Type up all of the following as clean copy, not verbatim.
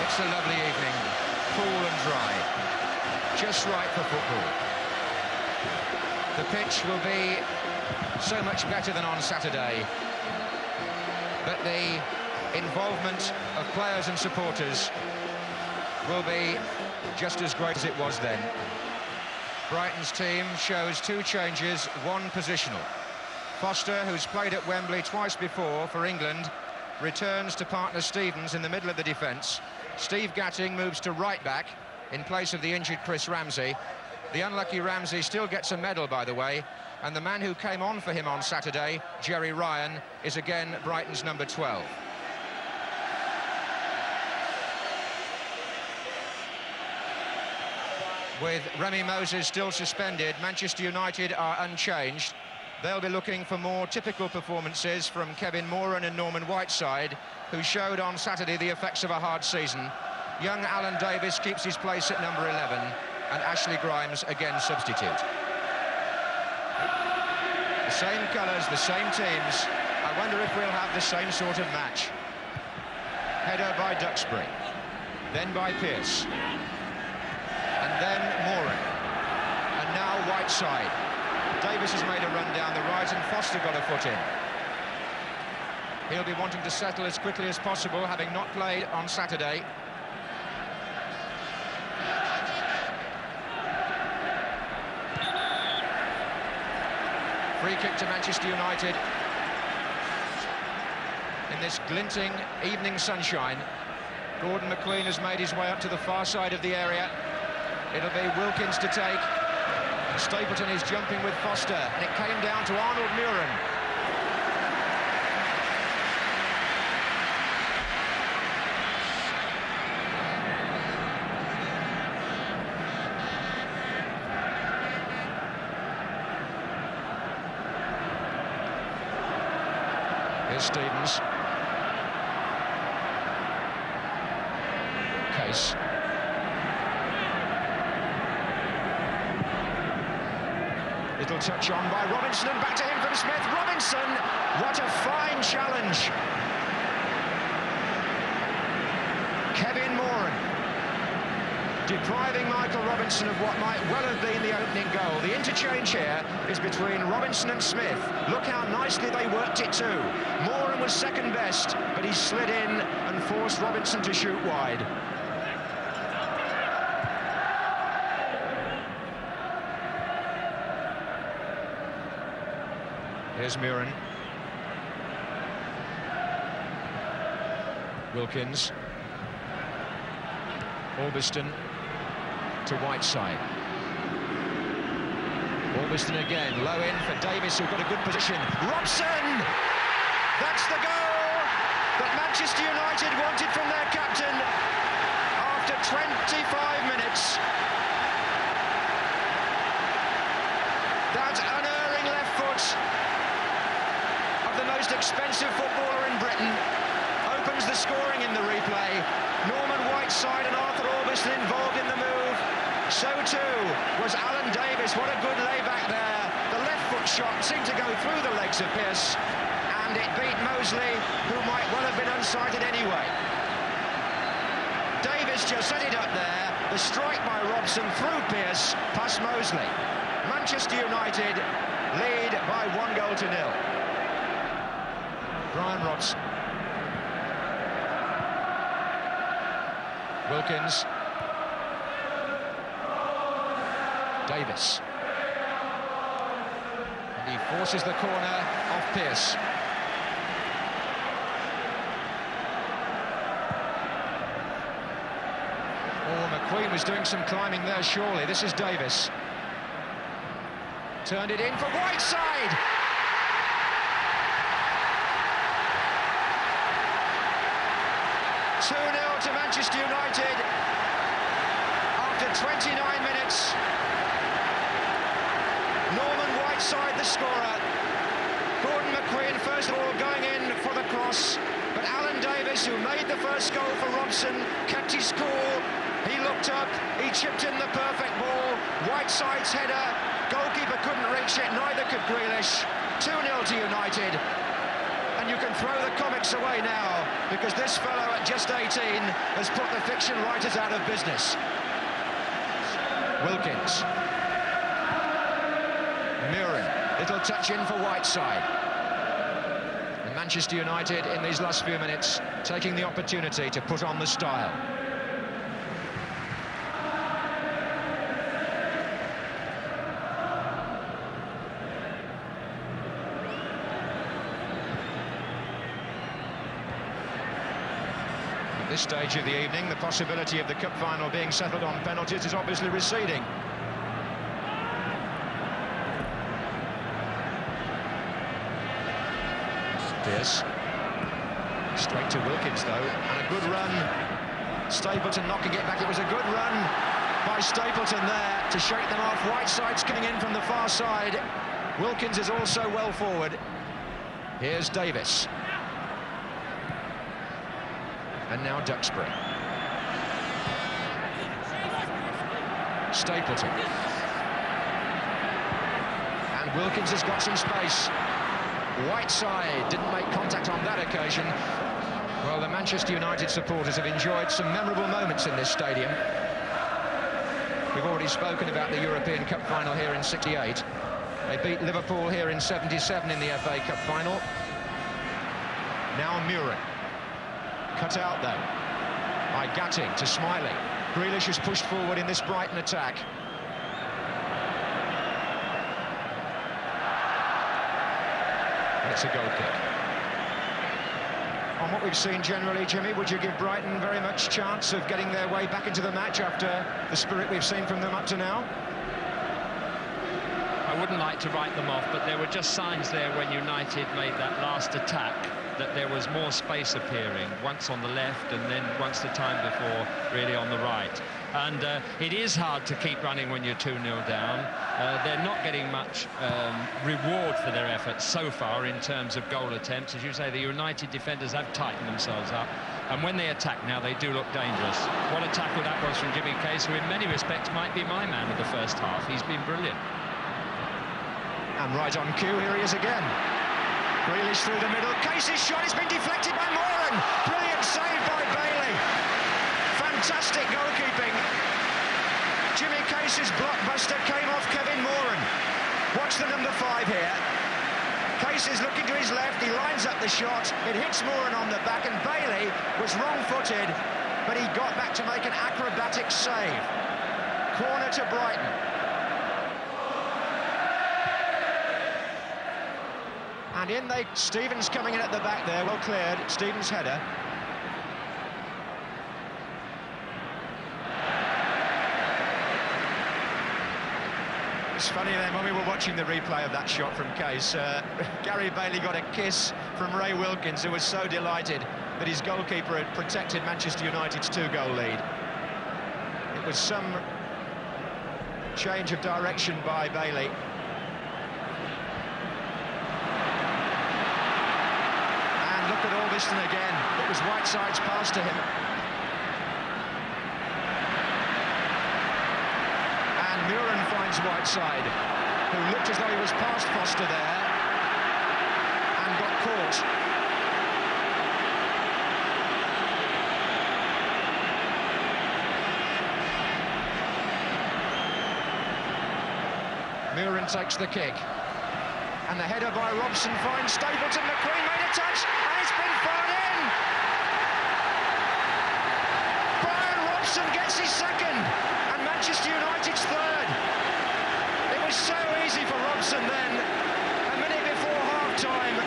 It's a lovely evening, cool and dry, just right for football. The pitch will be so much better than on Saturday, but the involvement of players and supporters will be just as great as it was then. Brighton's team shows two changes, one positional. Foster, who's played at Wembley twice before for England, returns to partner Stevens in the middle of the defence. Steve Gatting moves to right back in place of the injured Chris Ramsey. The unlucky Ramsey still gets a medal, by the way, and the man who came on for him on Saturday, Jerry Ryan, is again Brighton's number 12. With Remy Moses still suspended, Manchester United are unchanged. They'll be looking for more typical performances from Kevin Mühren and Norman Whiteside, who showed on Saturday the effects of a hard season. Young Alan Davis keeps his place at number 11, and Ashley Grimes again substitute. The same colours, the same teams. I wonder if we'll have the same sort of match. Header by Duxbury, then by Pearce, and then Mühren, and now Whiteside. Davis has made a run down the right and Foster got a foot in. He'll be wanting to settle as quickly as possible, having not played on Saturday. Free kick to Manchester United in this glinting evening sunshine. Gordon McQueen has made his way up to the far side of the area. It'll be Wilkins to take. Stapleton is jumping with Foster, and it came down to Arnold Mühren. Here's Stevens. Case. Little touch on by Robinson, and back to him from Smith. Robinson, what a fine challenge. Kevin Mühren depriving Michael Robinson of what might well have been the opening goal. The interchange here is between Robinson and Smith. Look how nicely they worked it too. Mühren was second best, but he slid in and forced Robinson to shoot wide. Here's Mühren. Wilkins. Orbiston to Whiteside. Orbiston again, low in for Davis, who've got a good position. Robson! That's the goal that Manchester United wanted from their captain after 25 minutes. That unerring left foot of the most expensive footballer in Britain opens the scoring in the replay. Norman Whiteside and Arthur Orbiston involved in the move. So too was Alan Davis. What a good layback there. The left foot shot seemed to go through the legs of Pearce, and it beat Mosley, who might well have been unsighted anyway. Davis just set it up there. The strike by Robson through Pearce past Mosley. Manchester United lead by 1-0. Brian Robson. Wilkins. Davis. And he forces the corner off Pearce. Oh, McQueen was doing some climbing there, surely. This is Davis. Turned it in for Whiteside! To Manchester United after 29 minutes. Norman Whiteside the scorer. Gordon McQueen first of all going in for the cross, but Alan Davis, who made the first goal for Robson, kept his cool. He looked up, he chipped in the perfect ball. Whiteside's header, goalkeeper couldn't reach it, neither could Grealish. 2-0 to United. And you can throw the comics away now, because this fellow at just 18 has put the fiction writers out of business. Wilkins. Mühren, little touch in for Whiteside. And Manchester United in these last few minutes taking the opportunity to put on the style. At this stage of the evening, the possibility of the cup final being settled on penalties is obviously receding. Pierce. Straight to Wilkins, though, and a good run. Stapleton knocking it back. It was a good run by Stapleton there to shake them off. Whiteside's coming in from the far side. Wilkins is also well forward. Here's Davis. And now Duxbury. Stapleton. And Wilkins has got some space. Whiteside didn't make contact on that occasion. Well, the Manchester United supporters have enjoyed some memorable moments in this stadium. We've already spoken about the European Cup final here in '68. They beat Liverpool here in '77 in the FA Cup final. Now Mühren. Cut out, though, by Gatting to Smiley. Grealish has pushed forward in this Brighton attack. And it's a goal kick. On what we've seen generally, Jimmy, would you give Brighton very much chance of getting their way back into the match after the spirit we've seen from them up to now? I wouldn't like to write them off, but there were just signs there when United made that last attack that there was more space appearing, once on the left and then once the time before really on the right. And it is hard to keep running when you're 2-0 down. They're not getting much reward for their efforts so far in terms of goal attempts. As you say, the United defenders have tightened themselves up, and when they attack now, they do look dangerous. What a tackle that was from Jimmy Case, who in many respects might be my man of the first half. He's been brilliant. And right on cue, here he is again. Grealish through the middle. Case's shot has been deflected by Mühren. Brilliant save by Bailey. Fantastic goalkeeping. Jimmy Case's blockbuster came off Kevin Mühren. Watch the number 5 here. Case is looking to his left. He lines up the shot. It hits Mühren on the back, and Bailey was wrong-footed, but he got back to make an acrobatic save. Corner to Brighton. And in Stevens coming in at the back there, well cleared. Stevens' header. It's funny then, when we were watching the replay of that shot from Case, Gary Bailey got a kiss from Ray Wilkins, who was so delighted that his goalkeeper had protected Manchester United's 2-goal lead. It was some change of direction by Bailey. Look at Albion again. It was Whiteside's pass to him. And Mühren finds Whiteside, who looked as though he was past Foster there and got caught. Mühren takes the kick. And the header by Robson finds Stapleton. McQueen made a touch, and it's been thrown in. Brian Robson gets his second, and Manchester United's third. It was so easy for Robson then. A minute before half-time,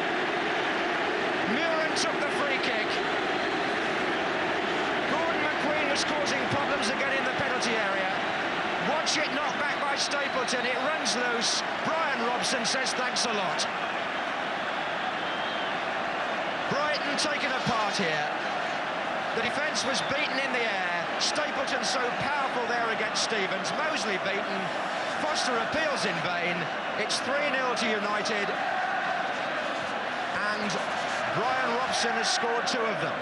Mühren took the free kick. Gordon McQueen was causing problems again in the penalty area. Watch it knocked back by Stapleton. It runs loose. Brian Robson says thanks a lot. Brighton taken apart here. The defence was beaten in the air. Stapleton so powerful there against Stevens. Mosley beaten. Foster appeals in vain. It's 3-0 to United. And Brian Robson has scored 2 of them.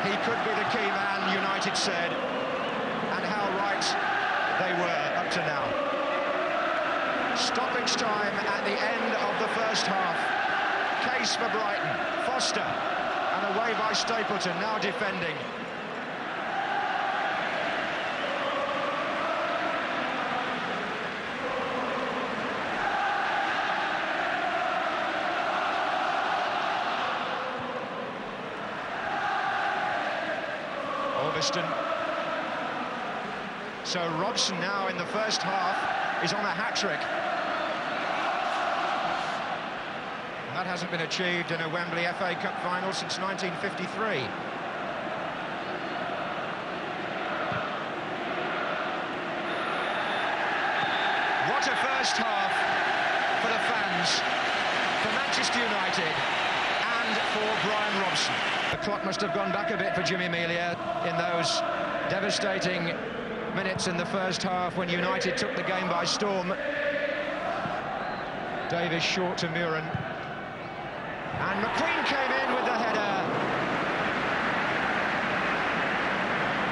He could be the key man, United said, and how right they were up to now. Stoppage time at the end of the first half. Case for Brighton. Foster, and away by Stapleton, now defending. So Robson now in the first half is on a hat-trick. That hasn't been achieved in a Wembley FA Cup final since 1953. What a first half for the fans, for Manchester United and for Brian Robson. The clock must have gone back a bit for Jimmy Melia in those devastating minutes in the first half when United took the game by storm. Davis short to Mühren. And McQueen came in with the header,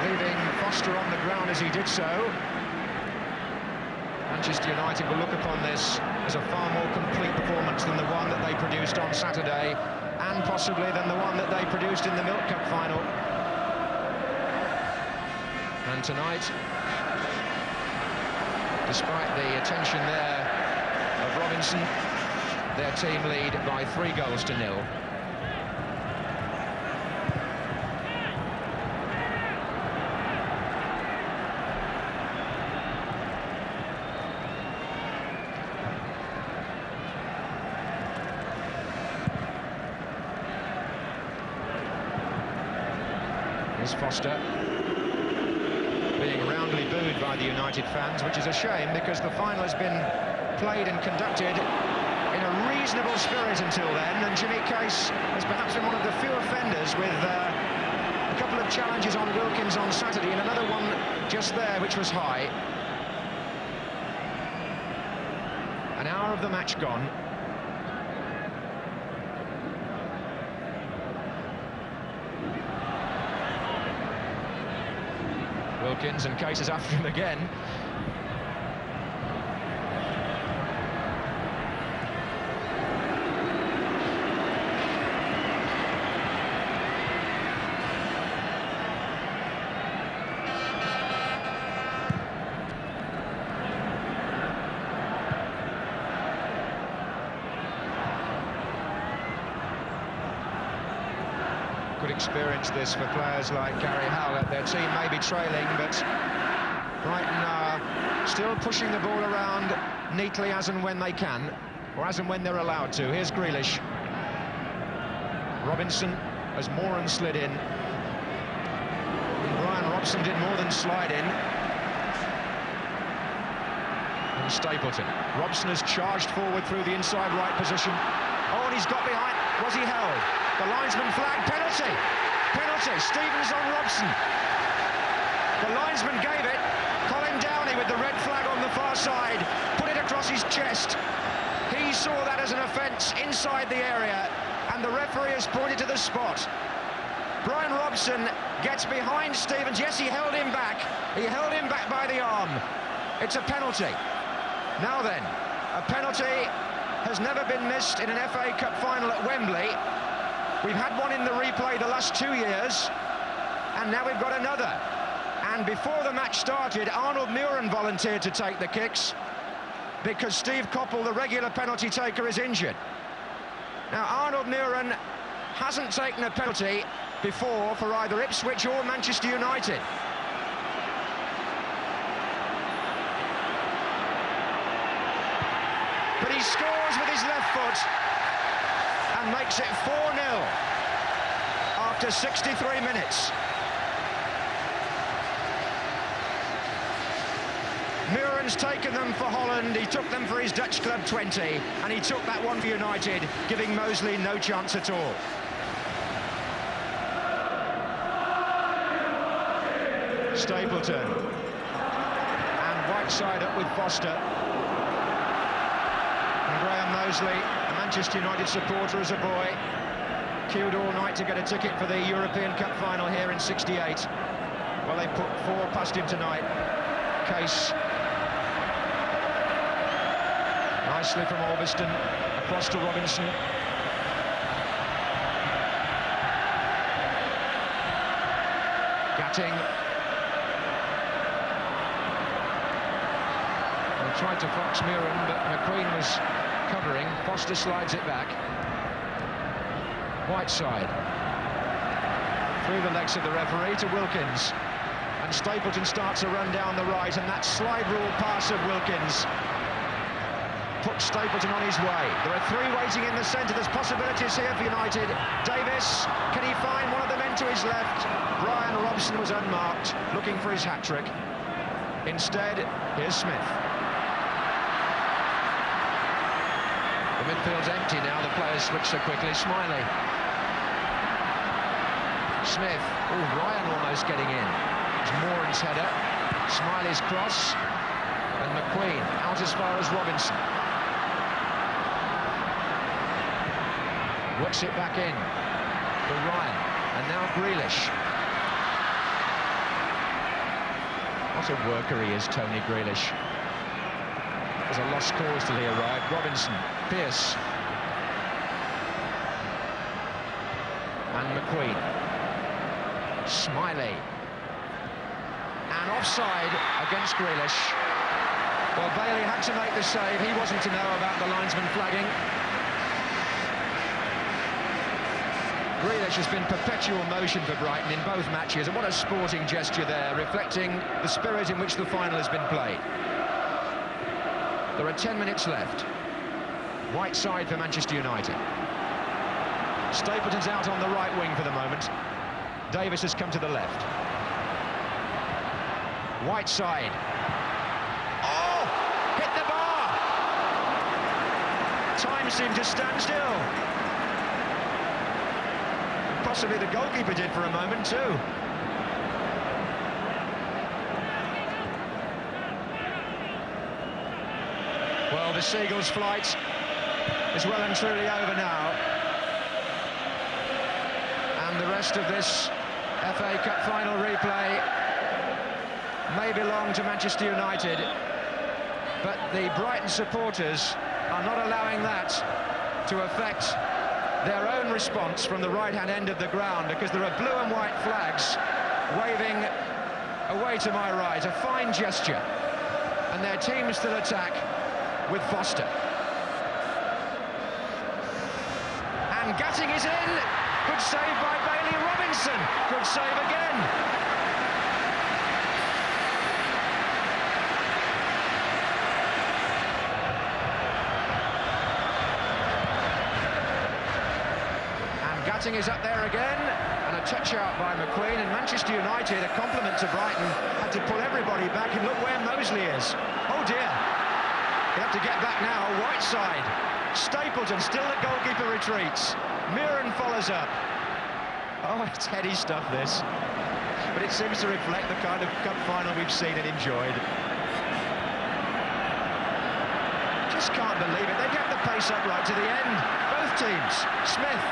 leaving Foster on the ground as he did so. Manchester United will look upon this as a far more complete performance than the one that they produced on Saturday, and possibly than the one that they produced in the Milk Cup final. And tonight, despite the attention there of Robinson, their team lead by 3-0. Here's Foster, being roundly booed by the United fans, which is a shame because the final has been played and conducted in a reasonable spirit until then, and Jimmy Case has perhaps been one of the few offenders, with a couple of challenges on Wilkins on Saturday and another one just there which was high. An hour of the match gone. Wilkins, and Case is after him again. Could experience this for players like Gary Howlett. Their team may be trailing, but Brighton are still pushing the ball around neatly as and when they can, or as and when they're allowed to. Here's Grealish. Robinson as Mühren slid in. And Brian Robson did more than slide in. And Stapleton. Robson has charged forward through the inside right position. Oh, and he's got behind. Was he held? The linesman flagged penalty. Penalty. Stevens on Robson. The linesman gave it. Colin Downey with the red flag on the far side. Put it across his chest. He saw that as an offence inside the area, and the referee has pointed to the spot. Brian Robson gets behind Stevens. Yes, he held him back. He held him back by the arm. It's a penalty. Now then, a penalty has never been missed in an FA Cup final at Wembley. We've had one in the replay the last 2 years, and now we've got another. And before the match started, Arnold Mühren volunteered to take the kicks because Steve Coppell, the regular penalty taker, is injured. Now, Arnold Mühren hasn't taken a penalty before for either Ipswich or Manchester United. But he scores with his left foot and makes it 4-0 after 63 minutes. Mühren's taken them for Holland, he took them for his Dutch club 20, and he took that one for United, giving Mosley no chance at all. Stapleton. And Whiteside up with Foster. And Graham Mosley, a Manchester United supporter as a boy, queued all night to get a ticket for the European Cup final here in '68. Well, they put 4 past him tonight. Case. Nicely from Albion, across to Robson. Gatting. They tried to fox Mühren, but McQueen was covering. Foster slides it back. Whiteside. Through the legs of the referee to Wilkins. And Stapleton starts a run down the right, and that slide rule pass of Wilkins puts Stapleton on his way. There are 3 waiting in the centre. There's possibilities here for United. Davis, can he find one of the men to his left? Brian Robson was unmarked, looking for his hat-trick. Instead, here's Smith. The midfield's empty now, the players switch so quickly. Smiley. Smith. Oh, Ryan almost getting in. It's Mühren's header. Smiley's cross. And McQueen out as far as Robson. Works it back in for Ryan. And now Grealish. What a worker he is, Tony Grealish. There's a lost cause till he arrived. Robson, Pearce. And McQueen. Smiley. And offside against Grealish. Well, Bailey had to make the save. He wasn't to know about the linesman flagging. Grealish has been perpetual motion for Brighton in both matches, and what a sporting gesture there, reflecting the spirit in which the final has been played. There are 10 minutes left. Whiteside for Manchester United. Stapleton's out on the right wing for the moment. Davis has come to the left. Whiteside. Oh! Hit the bar! Time seemed to stand still. Possibly the goalkeeper did for a moment too. Well, the Seagulls' flight is well and truly over now. And the rest of this FA Cup final replay may belong to Manchester United, but the Brighton supporters are not allowing that to affect their own response from the right-hand end of the ground, because there are blue and white flags waving away to my right, a fine gesture, and their team still attack with Foster. And Gatting is in. Good save by Bailey. Robson, good save again. Gatting is up there again, and a touch out by McQueen, and Manchester United, a compliment to Brighton, had to pull everybody back, and look where Mosley is. Oh dear. They have to get back now. Whiteside. Stapleton, still the goalkeeper retreats. Mühren follows up. Oh, it's heady stuff, this. But it seems to reflect the kind of cup final we've seen and enjoyed. Just can't believe it. They kept the pace up right to the end. Both teams. Smith.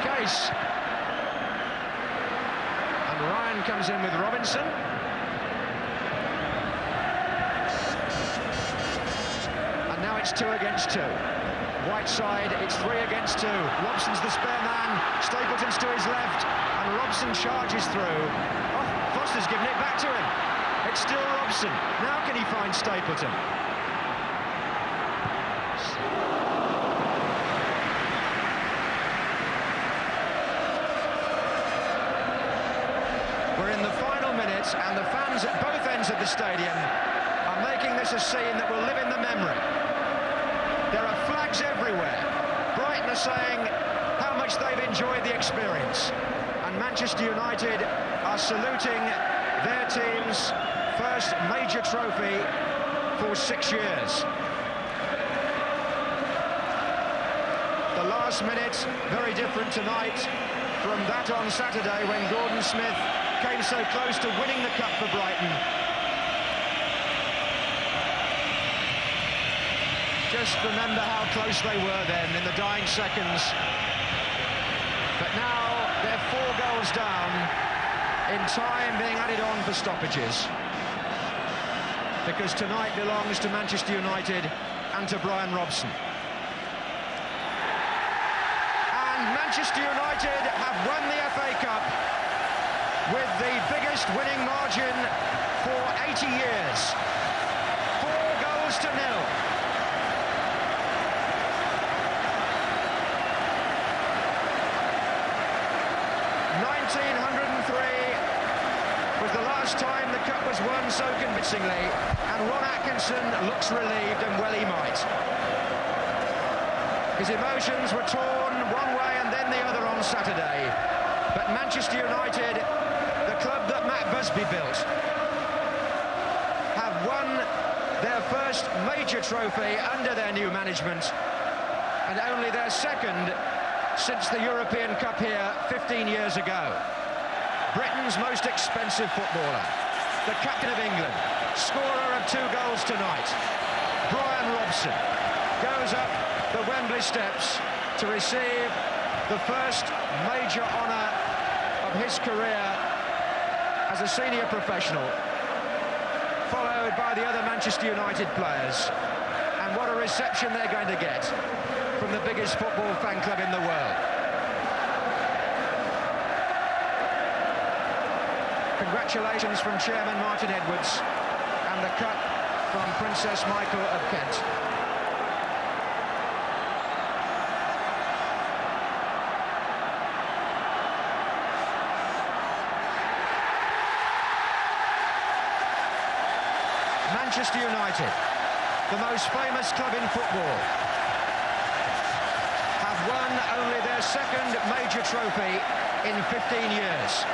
Case. And Ryan comes in with Robson. And now it's 2 against 2. Whiteside, it's 3 against 2. Robson's the spare man. Stapleton's to his left. And Robson charges through. Oh, Foster's given it back to him. It's still Robson. Now can he find Stapleton? We're in the final minutes, and the fans at both ends of the stadium are making this a scene that will live in the memory. There are flags everywhere. Brighton are saying how much they've enjoyed the experience, and Manchester United are saluting their team's first major trophy for 6 years. The last minute, very different tonight from that on Saturday when Gordon Smith came so close to winning the cup for Brighton. Just remember how close they were then in the dying seconds. But now they're 4 goals down, in time being added on for stoppages. Because tonight belongs to Manchester United and to Brian Robson. And Manchester United have won the FA Cup with the biggest winning margin for 80 years. 4 goals to nil. 1903 was the last time the cup was won so convincingly, and Ron Atkinson looks relieved, and well he might. His emotions were torn one way and then the other on Saturday, but Manchester United, the club that Matt Busby built, have won their first major trophy under their new management, and only their second since the European Cup here 15 years ago. Britain's most expensive footballer, the captain of England, scorer of 2 goals tonight, Brian Robson, goes up the Wembley steps to receive the first major honour of his career as a senior professional, followed by the other Manchester United players. And what a reception they're going to get from the biggest football fan club in the world. Congratulations from Chairman Martin Edwards, and the cut from Princess Michael of Kent. Manchester United, the most famous club in football, have won only their second major trophy in 15 years.